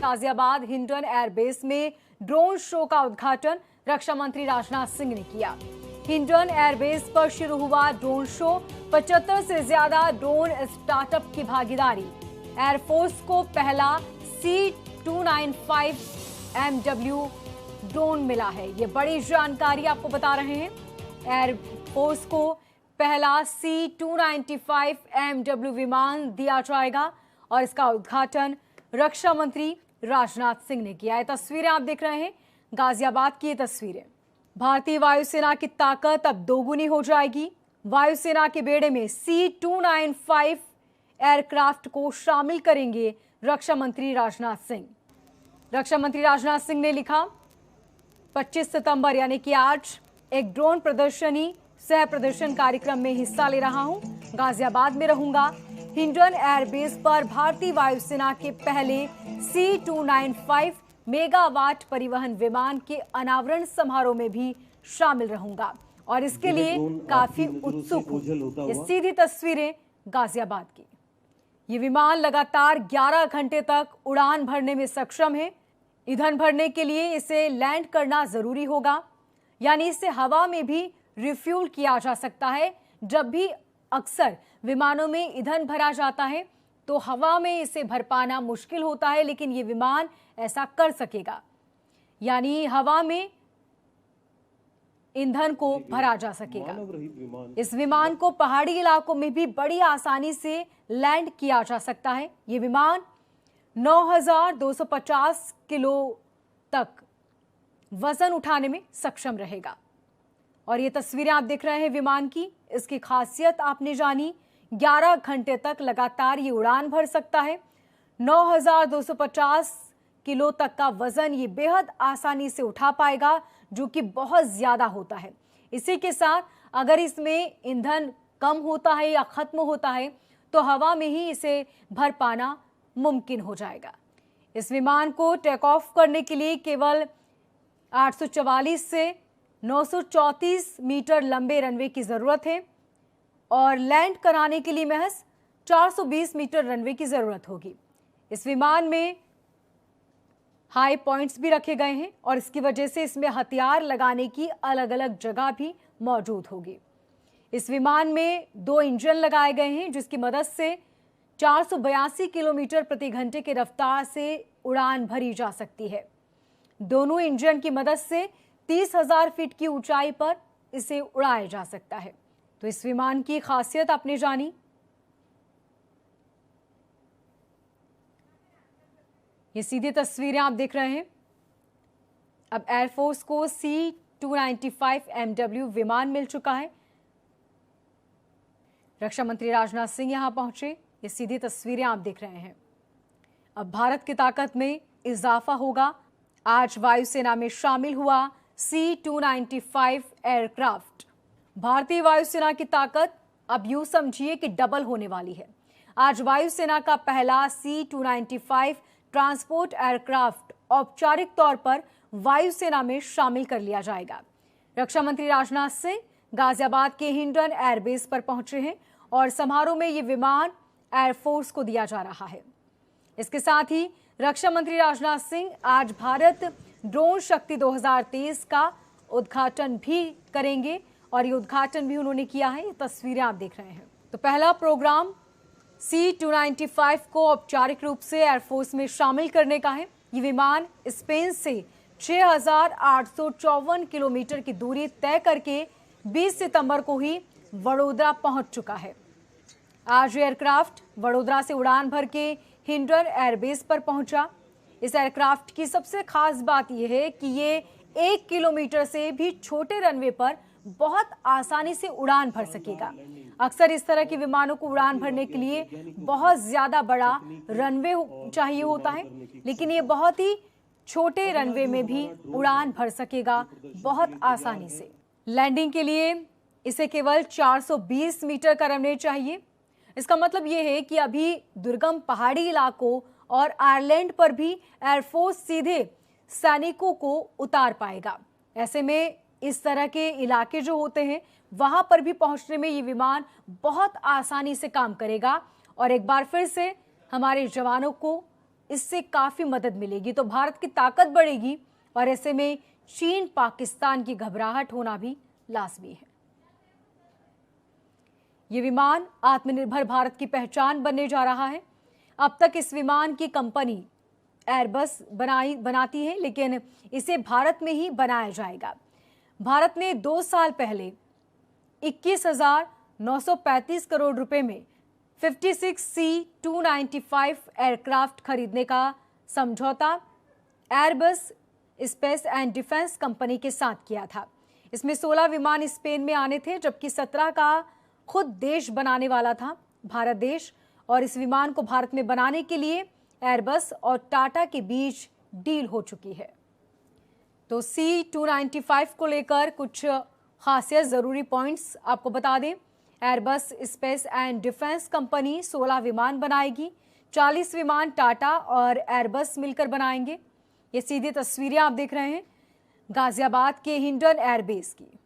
Ghaziabad Hindon airbase में drone show का उद्घाटन रक्षा मंत्री राजनाथ सिंह ने किया। हिंडन एयरबेस पर शुरू हुआ ड्रोन शो। 75 से ज्यादा ड्रोन स्टार्टअप की भागीदारी। एयरफोर्स को पहला C-295 MW ड्रोन मिला है। ये बड़ी जानकारी आपको बता रहे हैं। एयरफोर्स को पहला C-295 MW विमान दिया जाएगा और इसका उद्घाटन रक्षा मंत्री राजनाथ सिंह ने किया है। तस्वीरें आप देख रहे हैं, गाजियाबाद की ये तस्वीरें। भारतीय वायुसेना की ताकत अब दोगुनी हो जाएगी। वायुसेना के बेड़े में C-295 एयरक्राफ्ट को शामिल करेंगे रक्षा मंत्री राजनाथ सिंह। रक्षा मंत्री राजनाथ सिंह ने लिखा, 25 सितंबर यानी कि आज एक ड्रोन प्रदर्शनी सह प्रदर्शन कार्यक्रम में हिस्सा ले रहा हूं। गाजियाबाद में रहूंगा। हिंडन एयरबेस पर भारतीय वायुसेना के पहले C-295 मेगावाट परिवहन विमान के अनावरण समारोह में भी शामिल रहूंगा और इसके लिए काफी उत्सुक हूं। ये सीधी तस्वीरें गाजियाबाद की। ये विमान लगातार 11 घंटे तक उड़ान भरने में सक्षम है। ईंधन भरने के लिए इसे लैंड करना जरूरी होगा, यानी इसे हवा में भी रिफ्यूल किया जा सकता है। जब भी अक्सर विमानों में ईंधन भरा जाता है तो हवा में इसे भर पाना मुश्किल होता है, लेकिन ये विमान ऐसा कर सकेगा, यानी हवा में ईंधन को भरा जा सकेगा। इस विमान को पहाड़ी इलाकों में भी बड़ी आसानी से लैंड किया जा सकता है। ये विमान 9,250 किलो तक वजन उठाने में सक्षम रहेगा। और ये तस्वीरें आप देख रहे हैं विमान की। इसकी खासियत आपने जानी, 11 घंटे तक लगातार ये उड़ान भर सकता है। 9,250 किलो तक का वजन ये बेहद आसानी से उठा पाएगा, जो कि बहुत ज्यादा होता है। इसी के साथ अगर इसमें ईंधन कम होता है या खत्म होता है तो हवा में ही इसे भर पाना मुमकिन हो जाएगा। इस विमान को टेक ऑफ करने के लिए केवल 844 से 934 मीटर लंबे रनवे की जरूरत है और लैंड कराने के लिए महज 420 मीटर रनवे की जरूरत होगी। इस विमान में हाई पॉइंट्स भी रखे गए हैं और इसकी वजह से इसमें हथियार लगाने की अलग अलग जगह भी मौजूद होगी। इस विमान में 2 इंजन लगाए गए हैं, जिसकी मदद से 482 किलोमीटर प्रति घंटे की रफ्तार से उड़ान भरी जा सकती है। दोनों इंजन की मदद से 30,000 फीट की ऊंचाई पर इसे उड़ाया जा सकता है। तो इस विमान की खासियत आपने जानी। ये सीधी तस्वीरें आप देख रहे हैं। अब एयरफोर्स को C-295 MW विमान मिल चुका है। रक्षा मंत्री राजनाथ सिंह यहां पहुंचे। ये सीधी तस्वीरें आप देख रहे हैं। अब भारत की ताकत में इजाफा होगा। आज वायुसेना में शामिल हुआ C-295 एयरक्राफ्ट। भारतीय वायुसेना की ताकत अब यूं समझिए कि डबल होने वाली है। आज वायुसेना का पहला C-295 ट्रांसपोर्ट एयरक्राफ्ट औपचारिक तौर पर वायुसेना में शामिल कर लिया जाएगा। रक्षा मंत्री राजनाथ सिंह गाजियाबाद के हिंडन एयरबेस पर पहुंचे हैं और समारोह में ये विमान एयरफोर्स को दिया जा रहा है। इसके साथ ही रक्षा मंत्री राजनाथ सिंह आज भारत ड्रोन शक्ति 2023 का उद्घाटन भी करेंगे और ये उद्घाटन भी उन्होंने किया है। ये तस्वीरें आप देख रहे हैं। तो पहला प्रोग्राम C-295 को औपचारिक रूप से एयरफोर्स में शामिल करने का है। ये विमान स्पेन से 6,854 किलोमीटर की दूरी तय करके 20 सितंबर को ही वडोदरा पहुंच चुका है। आज एयरक्राफ्ट वडोदरा से उड़ान भर के हिंडन एयरबेस पर पहुंचा। इस एयरक्राफ्ट की सबसे खास बात यह है कि ये 1 किलोमीटर से भी छोटे रनवे पर बहुत आसानी से उड़ान भर सकेगा। अक्सर इस तरह के विमानों को उड़ान भरने के लिए बहुत ज्यादा बड़ा रनवे चाहिए होता है, लेकिन ये बहुत ही छोटे रनवे में भी उड़ान भर सकेगा बहुत आसानी से। लैंडिंग के लिए इसे केवल 420 मीटर का रनवे चाहिए। इसका मतलब ये है कि अभी दुर्गम पहाड़ी इलाकों और आयरलैंड पर भी एयरफोर्स सीधे सैनिकों को उतार पाएगा। ऐसे में इस तरह के इलाके जो होते हैं वहां पर भी पहुंचने में ये विमान बहुत आसानी से काम करेगा और एक बार फिर से हमारे जवानों को इससे काफी मदद मिलेगी, तो भारत की ताकत बढ़ेगी और ऐसे में चीन पाकिस्तान की घबराहट होना भी लाजमी है। ये विमान आत्मनिर्भर भारत की पहचान बनने जा रहा है। अब तक इस विमान की कंपनी एयरबस बनाती है, लेकिन इसे भारत में ही बनाया जाएगा। भारत ने 2 साल पहले 21,935 करोड़ रुपए में 56C-295 एयरक्राफ्ट खरीदने का समझौता Airbus space and defence company के साथ किया था। इसमें 16 विमान स्पेन में आने थे, जबकि 17 का खुद देश बनाने वाला था भारत देश। और इस विमान को भारत में बनाने के लिए एयरबस और टाटा के बीच डील हो चुकी है। तो C-295 को लेकर कुछ खासियत, जरूरी पॉइंट्स आपको बता दें। Airbus space and defence company 16 विमान बनाएगी। 40 विमान टाटा और एयरबस मिलकर बनाएंगे। ये सीधी तस्वीरें आप देख रहे हैं गाजियाबाद के हिंडन एयरबेस की।